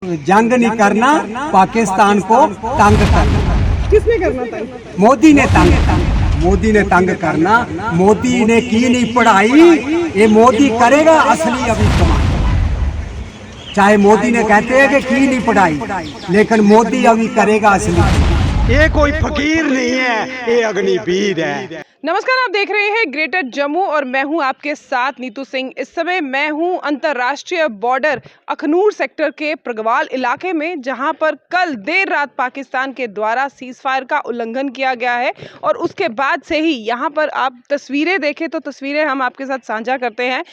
जंग नहीं करना, पाकिस्तान को तंग करना। किसने करना तंग? मोदी ने तंग, मोदी ने तंग करना। मोदी ने की नहीं पढ़ाई, ये मोदी करेगा असली अभी कमाल। चाहे मोदी ने कहते हैं कि की नहीं पढ़ाई, लेकिन मोदी अभी करेगा असली। ये कोई फकीर नहीं है, ये अग्निवीर है। नमस्कार, आप देख रहे हैं ग्रेटर जम्मू और मैं हूं आपके साथ नीतू सिंह। इस समय मैं हूं अंतर्राष्ट्रीय बॉर्डर अखनूर सेक्टर के प्रगवाल इलाके में, जहां पर कल देर रात पाकिस्तान के द्वारा सीज फायर का उल्लंघन किया गया है और उसके बाद से ही यहां पर आप तस्वीरें देखें तो तस्वीरें हम आपके साथ साझा करते हैं।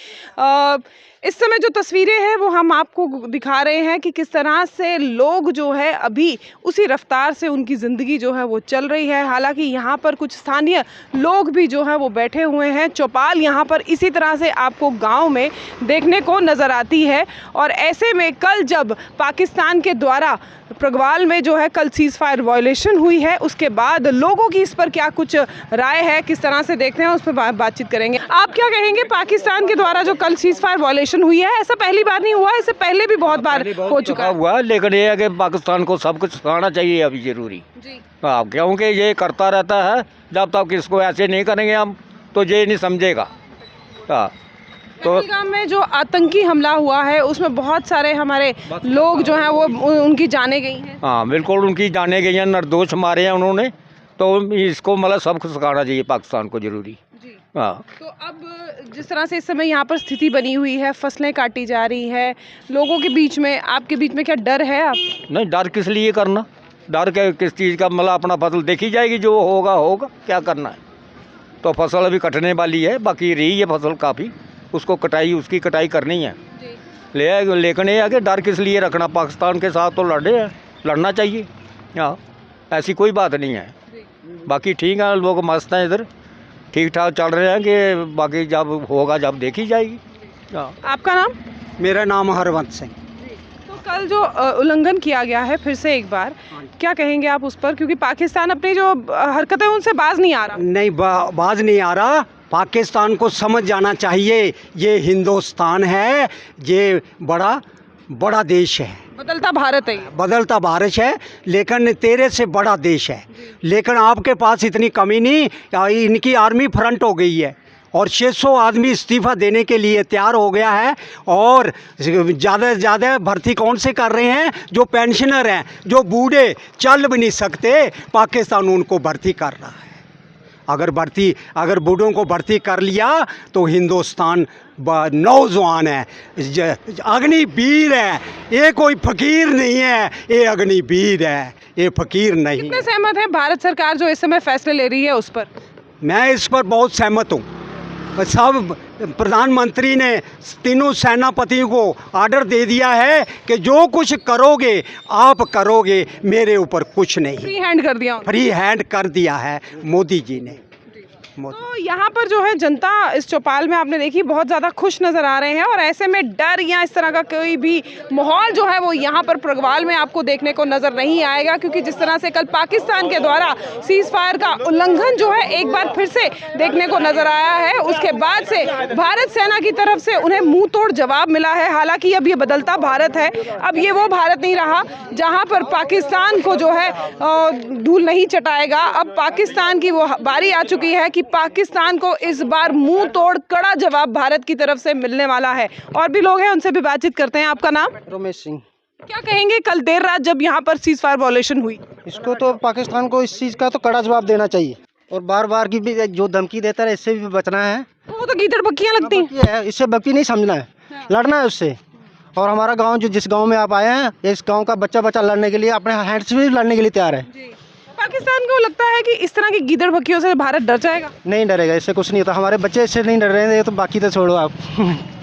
इस समय जो तस्वीरें हैं वो हम आपको दिखा रहे हैं कि किस तरह से लोग जो है अभी उसी रफ्तार से उनकी ज़िंदगी जो है वो चल रही है। हालांकि यहाँ पर कुछ स्थानीय लोग भी जो है वो बैठे हुए हैं। चौपाल यहाँ पर इसी तरह से आपको गांव में देखने को नज़र आती है। और ऐसे में कल जब पाकिस्तान के द्वारा प्रगवाल में जो है कल सीज फायर वायलेशन हुई है, उसके बाद लोगों की इस पर क्या कुछ राय है, किस तरह से देखते हैं, उस पर बातचीत करेंगे। आप क्या कहेंगे, पाकिस्तान के द्वारा जो कल सीज फायर वायलेशन हुई है, ऐसा पहली बार नहीं हुआ, इससे पहले भी बहुत बार हो चुका हुआ, लेकिन ये है कि पाकिस्तान को सब कुछ सिखाना चाहिए अभी जरूरी। हाँ, क्योंकि ये करता रहता है, जब तक इसको ऐसे नहीं करेंगे हम तो ये नहीं समझेगा। हाँ, तो पहलगाम में जो आतंकी हमला हुआ है उसमें बहुत सारे हमारे लोग जो हैं वो उनकी जाने गई हैं। हाँ बिल्कुल, उनकी जाने गई हैं, निर्दोष मारे हैं उन्होंने। तो इसको मतलब सब कुछ सिखाना चाहिए पाकिस्तान को जरूरी। हाँ, तो अब जिस तरह से इस समय यहाँ पर स्थिति बनी हुई है, फसलें काटी जा रही है, लोगों के बीच में, आपके बीच में क्या डर है? आप नहीं, डर किस लिए करना, डर के किस चीज़ का, मतलब अपना फसल देखी जाएगी, जो होगा होगा, क्या करना है। तो फसल अभी कटने वाली है, बाकी रही है फसल काफ़ी, उसको कटाई, उसकी कटाई करनी है। लेकिन ये है कि डर किस लिए रखना, पाकिस्तान के साथ तो लड़ना चाहिए। हाँ, ऐसी कोई बात नहीं है। बाकी ठीक है, लोग मस्त हैं इधर, ठीक ठाक चल रहे हैं कि बाकी जब होगा जब देखी जाएगी। हाँ। आपका नाम? मेरा नाम हरवंत सिंह। तो कल जो उल्लंघन किया गया है फिर से एक बार, क्या कहेंगे आप उस पर? क्योंकि पाकिस्तान अपनी जो हरकतें उनसे बाज नहीं आ रहा। नहीं, बाज नहीं आ रहा। पाकिस्तान को समझ जाना चाहिए, ये हिंदुस्तान है, ये बड़ा देश है, बदलता भारत है, बदलता भारत है, लेकिन तेरे से बड़ा देश है। लेकिन आपके पास इतनी कमी नहीं, इनकी आर्मी फ्रंट हो गई है और 600 आदमी इस्तीफ़ा देने के लिए तैयार हो गया है। और ज़्यादा से ज़्यादा भर्ती कौन से कर रहे हैं? जो पेंशनर हैं, जो बूढ़े चल भी नहीं सकते, पाकिस्तान उनको भर्ती कर रहा है। अगर बूढ़ों को भर्ती कर लिया तो हिंदुस्तान नौजवान है, अग्निवीर है। ये कोई फकीर नहीं है, ये अग्निवीर है, ये फकीर नहीं। कितने सहमत हैं भारत सरकार जो इस समय फैसले ले रही है उस पर? मैं इस पर बहुत सहमत हूँ। सब प्रधानमंत्री ने तीनों सेनापतियों को ऑर्डर दे दिया है कि जो कुछ करोगे आप करोगे, मेरे ऊपर कुछ नहीं। फ्री हैंड कर दिया, फ्री हैंड कर दिया है मोदी जी ने। तो यहाँ पर जो है जनता इस चौपाल में आपने देखी बहुत ज़्यादा खुश नज़र आ रहे हैं और ऐसे में डर या इस तरह का कोई भी माहौल जो है वो यहाँ पर प्रगवाल में आपको देखने को नज़र नहीं आएगा। क्योंकि जिस तरह से कल पाकिस्तान के द्वारा सीज फायर का उल्लंघन जो है एक बार फिर से देखने को नज़र आया है, उसके बाद से भारत सेना की तरफ से उन्हें मुँह तोड़ जवाब मिला है। हालांकि अब ये बदलता भारत है, अब ये वो भारत नहीं रहा जहाँ पर पाकिस्तान को जो है धूल नहीं चटाएगा। अब पाकिस्तान की वो बारी आ चुकी है कि पाकिस्तान को इस बार मुंह तोड़ कड़ा जवाब भारत की तरफ से मिलने वाला है। और भी लोग हैं, उनसे भी बातचीत करते हैं। आपका नाम? रमेश सिंह। क्या कहेंगे, कल देर रात जब यहाँ पर सीज फायर वायलेशन हुई, इसको तो पाकिस्तान को इस चीज़ का तो कड़ा जवाब देना चाहिए और बार बार की भी जो धमकी देता है इससे भी बचना है। वो तो गीदड़ बक्कियाँ लगती हैं, इससे बक्की नहीं समझना है, लड़ना है उससे। और हमारा गाँव जो जिस गाँव में आप आए हैं, इस गाँव का बच्चा लड़ने के लिए, अपने हैंड से भी लड़ने के लिए तैयार है। पाकिस्तान को लगता है कि इस तरह की गीदड़ बक्कियों से भारत डर जाएगा? नहीं डरेगा, इससे कुछ नहीं होता। हमारे बच्चे इससे नहीं डर रहे हैं, तो बाकी तो छोड़ो आप।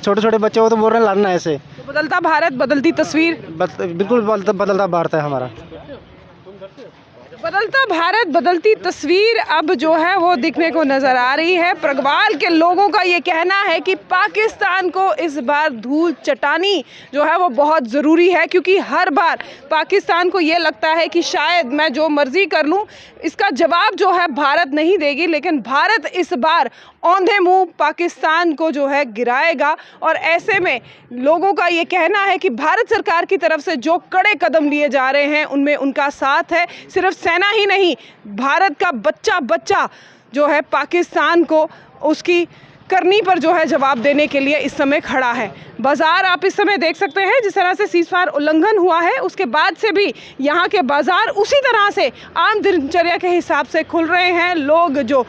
छोटे छोटे बच्चे हो तो बोल रहे हैं लड़ना है ऐसे। तो बदलता भारत, बदलती तस्वीर। बिल्कुल बदलता भारत है हमारा। बदलता भारत, बदलती तस्वीर अब जो है वो दिखने को नज़र आ रही है। प्रगवाल के लोगों का ये कहना है कि पाकिस्तान को इस बार धूल चटानी जो है वो बहुत ज़रूरी है। क्योंकि हर बार पाकिस्तान को ये लगता है कि शायद मैं जो मर्ज़ी कर लूँ, इसका जवाब जो है भारत नहीं देगी, लेकिन भारत इस बार औंधे मुंह पाकिस्तान को जो है गिराएगा। और ऐसे में लोगों का ये कहना है कि भारत सरकार की तरफ से जो कड़े कदम लिए जा रहे हैं उनमें उनका साथ है। सिर्फ सेना ही नहीं, भारत का बच्चा बच्चा जो है पाकिस्तान को उसकी करनी पर जो है जवाब देने के लिए इस समय खड़ा है। बाज़ार आप इस समय देख सकते हैं, जिस तरह से सीज़फायर उल्लंघन हुआ है उसके बाद से भी यहाँ के बाज़ार उसी तरह से आम दिनचर्या के हिसाब से खुल रहे हैं। लोग जो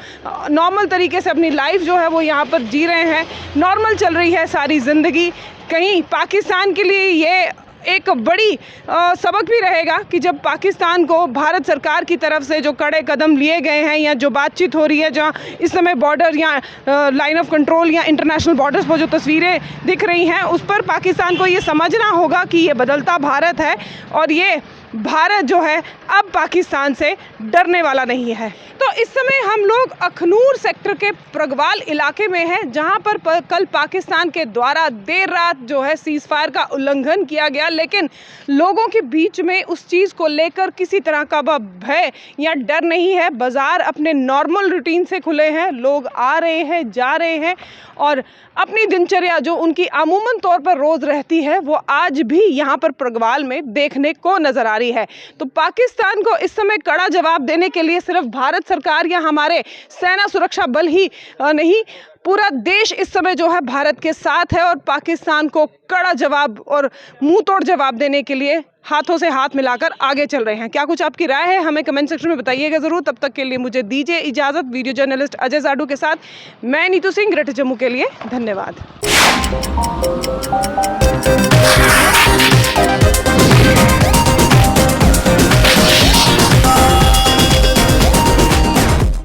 नॉर्मल तरीके से अपनी लाइफ जो है वो यहाँ पर जी रहे हैं, नॉर्मल चल रही है सारी ज़िंदगी। कहीं पाकिस्तान के लिए ये एक बड़ी सबक भी रहेगा कि जब पाकिस्तान को भारत सरकार की तरफ से जो कड़े कदम लिए गए हैं या जो बातचीत हो रही है, जहाँ इस समय बॉर्डर या लाइन ऑफ कंट्रोल या इंटरनेशनल बॉर्डर्स पर जो तस्वीरें दिख रही हैं उस पर पाकिस्तान को ये समझना होगा कि ये बदलता भारत है और ये भारत जो है अब पाकिस्तान से डरने वाला नहीं है। तो इस समय हम लोग अखनूर सेक्टर के प्रगवाल इलाके में हैं, जहां पर कल पाकिस्तान के द्वारा देर रात जो है सीज़फायर का उल्लंघन किया गया, लेकिन लोगों के बीच में उस चीज़ को लेकर किसी तरह का भय या डर नहीं है। बाज़ार अपने नॉर्मल रूटीन से खुले हैं, लोग आ रहे हैं, जा रहे हैं और अपनी दिनचर्या जो उनकी अमूमन तौर पर रोज़ रहती है वो आज भी यहाँ पर प्रगवाल में देखने को नज़र आ रही है। तो पाकिस्तान को इस समय कड़ा जवाब देने के लिए सिर्फ भारत सरकार या हमारे सेना सुरक्षा बल ही नहीं, पूरा देश इस समय जो है भारत के साथ है और पाकिस्तान को कड़ा जवाब और मुंह तोड़ जवाब देने के लिए हाथों से हाथ मिलाकर आगे चल रहे हैं। क्या कुछ आपकी राय है हमें कमेंट सेक्शन में बताइएगा ज़रूर। तब तक के लिए मुझे दीजिए इजाज़त। वीडियो जर्नलिस्ट अजय जाडू के साथ मैं नीतू सिंह, ग्रेटर जम्मू के लिए धन्यवाद।